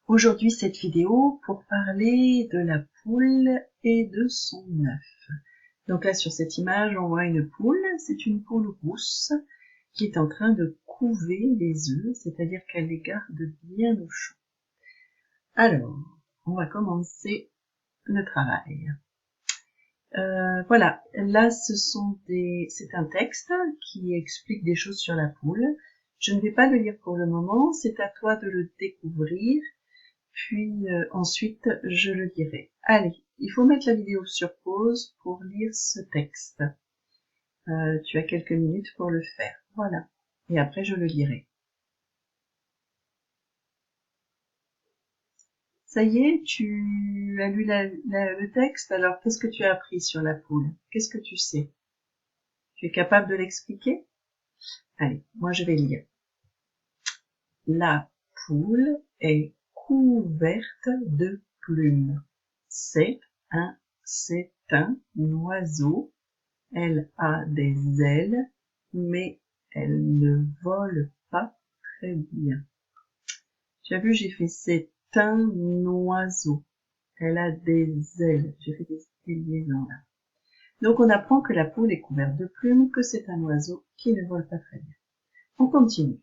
Aujourd'hui, cette vidéo pour parler de la poule et de son œuf. Donc là, sur cette image, on voit une poule. C'est une poule rousse qui est en train de couver les œufs, c'est-à-dire qu'elle les garde bien au chaud. Alors, on va commencer le travail. Voilà, là, c'est un texte qui explique des choses sur la poule. Je ne vais pas le lire pour le moment, c'est à toi de le découvrir. Puis ensuite, je le lirai. Allez, il faut mettre la vidéo sur pause pour lire ce texte. Tu as quelques minutes pour le faire. Voilà. Et après, je le lirai. Ça y est, tu as lu le texte. Alors, qu'est-ce que tu as appris sur la poule? Qu'est-ce que tu sais? Tu es capable de l'expliquer? Allez, moi je vais lire. La poule est couverte de plumes. C'est un oiseau. Elle a des ailes, mais elle ne vole pas très bien. Tu as vu, j'ai fait c'est un oiseau. Elle a des ailes. J'ai fait des liaisons là. Donc on apprend que la poule est couverte de plumes, que c'est un oiseau qui ne vole pas très bien. On continue.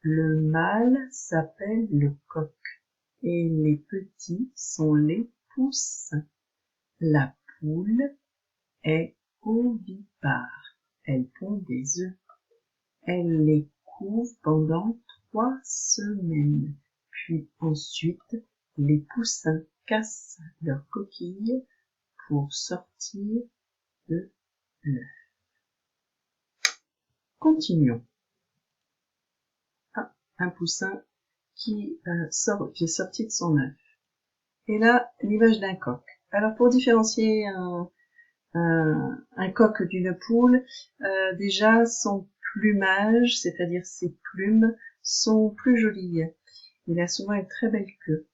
Le mâle s'appelle le coq et les petits sont les poussins. La poule est ovipare. Elle pond des œufs. Elle les couve pendant 3 semaines. Puis ensuite, les poussins cassent leur coquille pour sortir de l'œuf. Continuons. Ah, un poussin qui est sorti de son œuf. Et là, l'image d'un coq. Alors pour différencier un coq d'une poule, déjà son plumage, c'est-à-dire ses plumes, sont plus jolies. Il a souvent une très belle queue.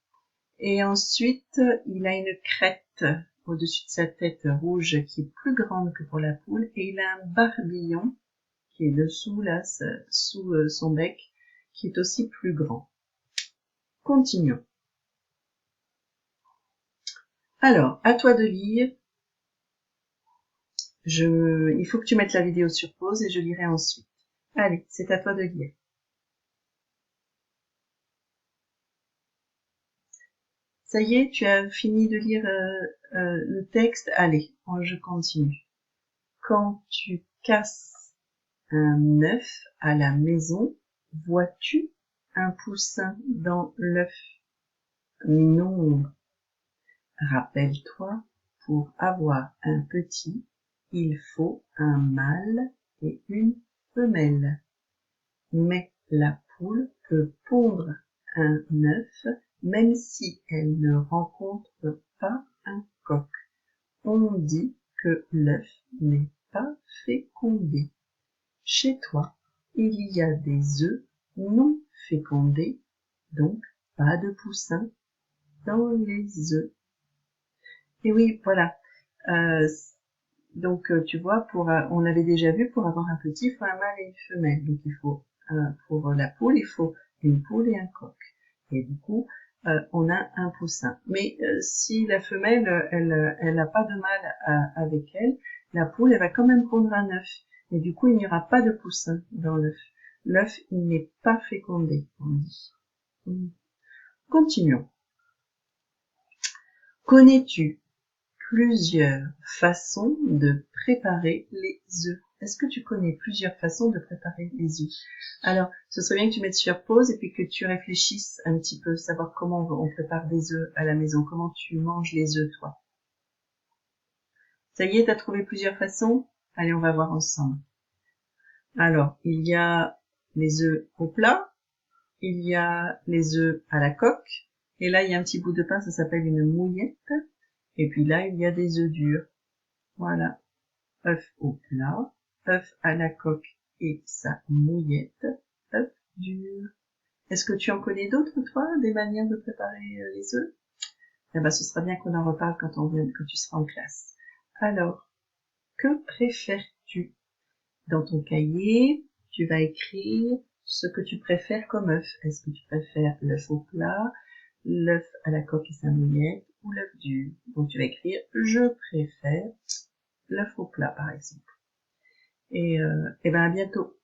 Et ensuite, il a une crête au-dessus de sa tête rouge qui est plus grande que pour la poule, et il a un barbillon qui est dessous, là, sous son bec, qui est aussi plus grand. Continuons. Alors, à toi de lire. Il faut que tu mettes la vidéo sur pause et je lirai ensuite. Allez, c'est à toi de lire. Ça y est, tu as fini de lire le texte. Allez, je continue. Quand tu casses un œuf à la maison, vois-tu un poussin dans l'œuf? Non. Rappelle-toi, pour avoir un petit, il faut un mâle et une femelle. Mais la poule peut pondre un œuf même si elle ne rencontre pas un coq. On dit que l'œuf n'est pas fécondé. Chez toi, il y a des œufs non fécondés, donc pas de poussins dans les œufs. Et oui, voilà. Donc tu vois, on l'avait déjà vu, pour avoir un petit, il faut un mâle et une femelle. Donc il faut, pour la poule, il faut une poule et un coq. Et du coup, on a un poussin. Mais si la femelle, elle n'a pas de mâle avec elle, la poule, elle va quand même pondre un œuf. Et du coup, il n'y aura pas de poussin dans l'œuf. L'œuf, il n'est pas fécondé, on dit. Continuons. Connais-tu plusieurs façons de préparer les œufs? Est-ce que tu connais plusieurs façons de préparer les œufs? Alors, ce serait bien que tu mettes sur pause et puis que tu réfléchisses un petit peu, savoir comment on prépare des œufs à la maison, comment tu manges les œufs, toi. Ça y est, t'as trouvé plusieurs façons? Allez, on va voir ensemble. Alors, il y a les œufs au plat, il y a les œufs à la coque, et là, il y a un petit bout de pain, ça s'appelle une mouillette, et puis là, il y a des œufs durs. Voilà. œuf au plat, œuf à la coque et sa mouillette, œuf dur. Est-ce que tu en connais d'autres, toi, des manières de préparer les œufs? Eh ben, ce sera bien qu'on en reparle quand tu seras en classe. Alors, que préfères-tu? Dans ton cahier, tu vas écrire ce que tu préfères comme œuf. Est-ce que tu préfères l'œuf au plat, l'œuf à la coque et sa mouillette ou l'œuf dur. Donc tu vas écrire je préfère l'œuf au plat par exemple. Et ben à bientôt.